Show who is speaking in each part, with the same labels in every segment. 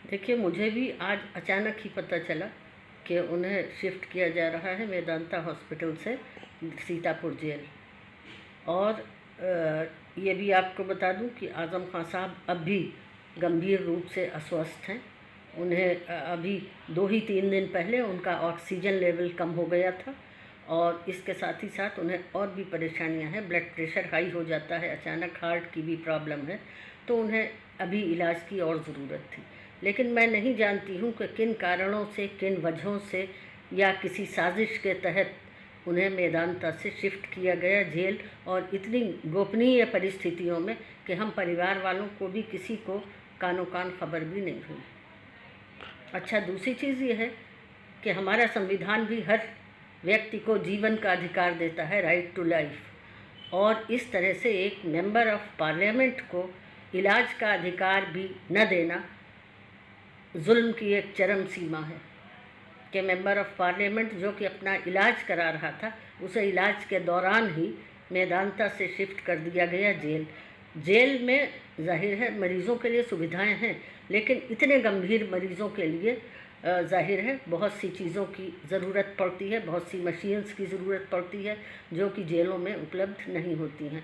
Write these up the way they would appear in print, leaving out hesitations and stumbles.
Speaker 1: देखिए, मुझे भी आज अचानक ही पता चला कि उन्हें शिफ्ट किया जा रहा है मेदांता हॉस्पिटल से सीतापुर जेल। और ये भी आपको बता दूं कि आज़म खान साहब अब भी गंभीर रूप से अस्वस्थ हैं। उन्हें अभी 2 ही 3 दिन पहले उनका ऑक्सीजन लेवल कम हो गया था और इसके साथ ही साथ उन्हें और भी परेशानियां हैं। ब्लड प्रेशर हाई हो जाता है, अचानक हार्ट की भी प्रॉब्लम है, तो उन्हें अभी इलाज की और ज़रूरत थी। लेकिन मैं नहीं जानती हूँ कि किन कारणों से, किन वजहों से या किसी साजिश के तहत उन्हें मेदांता से शिफ्ट किया गया जेल, और इतनी गोपनीय परिस्थितियों में कि हम परिवार वालों को भी किसी को कानो कान खबर भी नहीं हुई। अच्छा, दूसरी चीज़ ये है कि हमारा संविधान भी हर व्यक्ति को जीवन का अधिकार देता है, राइट टू लाइफ, और इस तरह से एक मेंबर ऑफ पार्लियामेंट को इलाज का अधिकार भी न देना जुल्म की एक चरम सीमा है। कि मेंबर ऑफ पार्लियामेंट जो कि अपना इलाज करा रहा था, उसे इलाज के दौरान ही मेदांता से शिफ्ट कर दिया गया जेल। जेल में जाहिर है मरीज़ों के लिए सुविधाएं हैं, लेकिन इतने गंभीर मरीज़ों के लिए जाहिर है बहुत सी चीज़ों की ज़रूरत पड़ती है, बहुत सी मशीन्स की ज़रूरत पड़ती है जो कि जेलों में उपलब्ध नहीं होती हैं।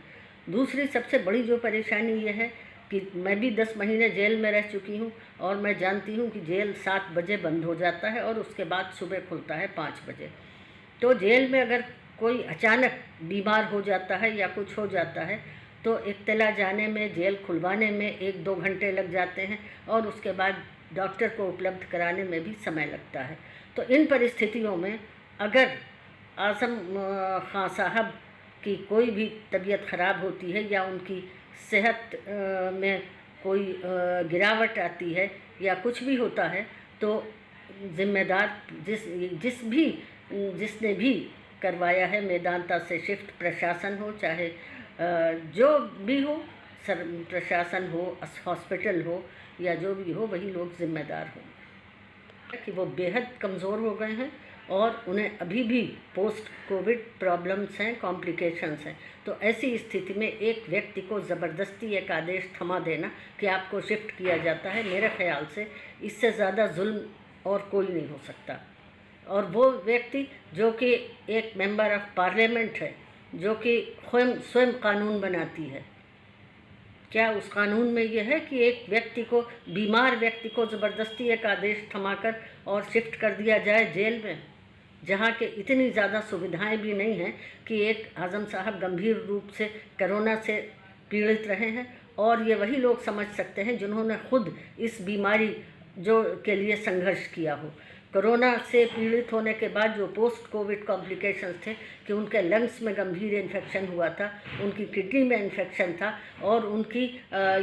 Speaker 1: दूसरी सबसे बड़ी जो परेशानी ये है कि मैं भी 10 महीने जेल में रह चुकी हूँ और मैं जानती हूँ कि जेल 7 बजे बंद हो जाता है और उसके बाद सुबह खुलता है 5 बजे। तो जेल में अगर कोई अचानक बीमार हो जाता है या कुछ हो जाता है तो इत्तला जाने में, जेल खुलवाने में 1-2 घंटे लग जाते हैं और उसके बाद डॉक्टर को उपलब्ध कराने में भी समय लगता है। तो इन परिस्थितियों में अगर आज़म खां साहब की कोई भी तबीयत ख़राब होती है या उनकी सेहत में कोई गिरावट आती है या कुछ भी होता है, तो ज़िम्मेदार जिसने भी करवाया है मेदांता से शिफ्ट, प्रशासन हो चाहे जो भी हो, प्रशासन हो, हॉस्पिटल हो या जो भी हो, वही लोग ज़िम्मेदार हों। कि वो बेहद कमज़ोर हो गए हैं और उन्हें अभी भी पोस्ट कोविड प्रॉब्लम्स हैं, कॉम्प्लिकेशंस हैं। तो ऐसी स्थिति में एक व्यक्ति को ज़बरदस्ती एक आदेश थमा देना कि आपको शिफ्ट किया जाता है, मेरे ख़्याल से इससे ज़्यादा जुल्म और कोई नहीं हो सकता। और वो व्यक्ति जो कि एक मेंबर ऑफ पार्लियामेंट है, जो कि स्वयं कानून बनाती है, क्या उस कानून में यह है कि एक व्यक्ति को, बीमार व्यक्ति को ज़बरदस्ती एक आदेश थमाकर और शिफ्ट कर दिया जाए जेल में, जहाँ के इतनी ज़्यादा सुविधाएं भी नहीं हैं कि एक आज़म साहब गंभीर रूप से कोरोना से पीड़ित रहे हैं। और ये वही लोग समझ सकते हैं जिन्होंने खुद इस बीमारी जो के लिए संघर्ष किया हो। कोरोना से पीड़ित होने के बाद जो पोस्ट कोविड कॉम्प्लिकेशंस थे कि उनके लंग्स में गंभीर इन्फेक्शन हुआ था, उनकी किडनी में इन्फेक्शन था और उनकी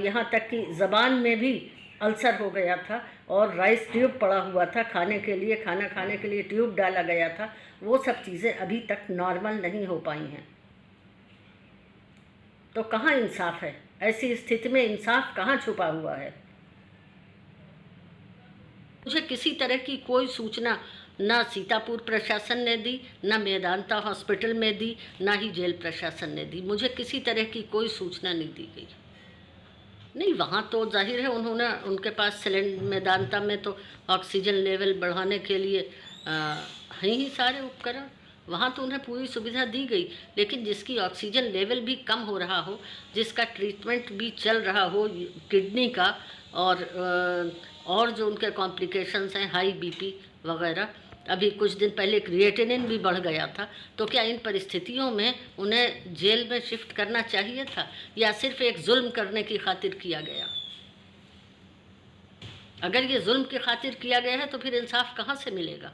Speaker 1: यहाँ तक कि ज़बान में भी अल्सर हो गया था और राइस ट्यूब पड़ा हुआ था, खाने के लिए, खाना खाने के लिए ट्यूब डाला गया था। वो सब चीज़ें अभी तक नॉर्मल नहीं हो पाई हैं। तो कहाँ इंसाफ है? ऐसी स्थिति में इंसाफ कहाँ छुपा हुआ है? मुझे किसी तरह की कोई सूचना ना सीतापुर प्रशासन ने दी, ना मेदांता हॉस्पिटल में दी, ना ही जेल प्रशासन ने दी। मुझे किसी तरह की कोई सूचना नहीं दी गई। नहीं, वहाँ तो जाहिर है उन्होंने, उनके पास मेदांता में तो ऑक्सीजन लेवल बढ़ाने के लिए हैं ही सारे उपकरण, वहाँ तो उन्हें पूरी सुविधा दी गई। लेकिन जिसकी ऑक्सीजन लेवल भी कम हो रहा हो, जिसका ट्रीटमेंट भी चल रहा हो किडनी का, और जो उनके कॉम्प्लिकेशंस हैं, हाई बीपी वगैरह, अभी कुछ दिन पहले क्रिएटिनिन भी बढ़ गया था, तो क्या इन परिस्थितियों में उन्हें जेल में शिफ्ट करना चाहिए था या सिर्फ एक जुल्म करने की खातिर किया गया? अगर ये जुल्म की खातिर किया गया है तो फिर इंसाफ कहाँ से मिलेगा?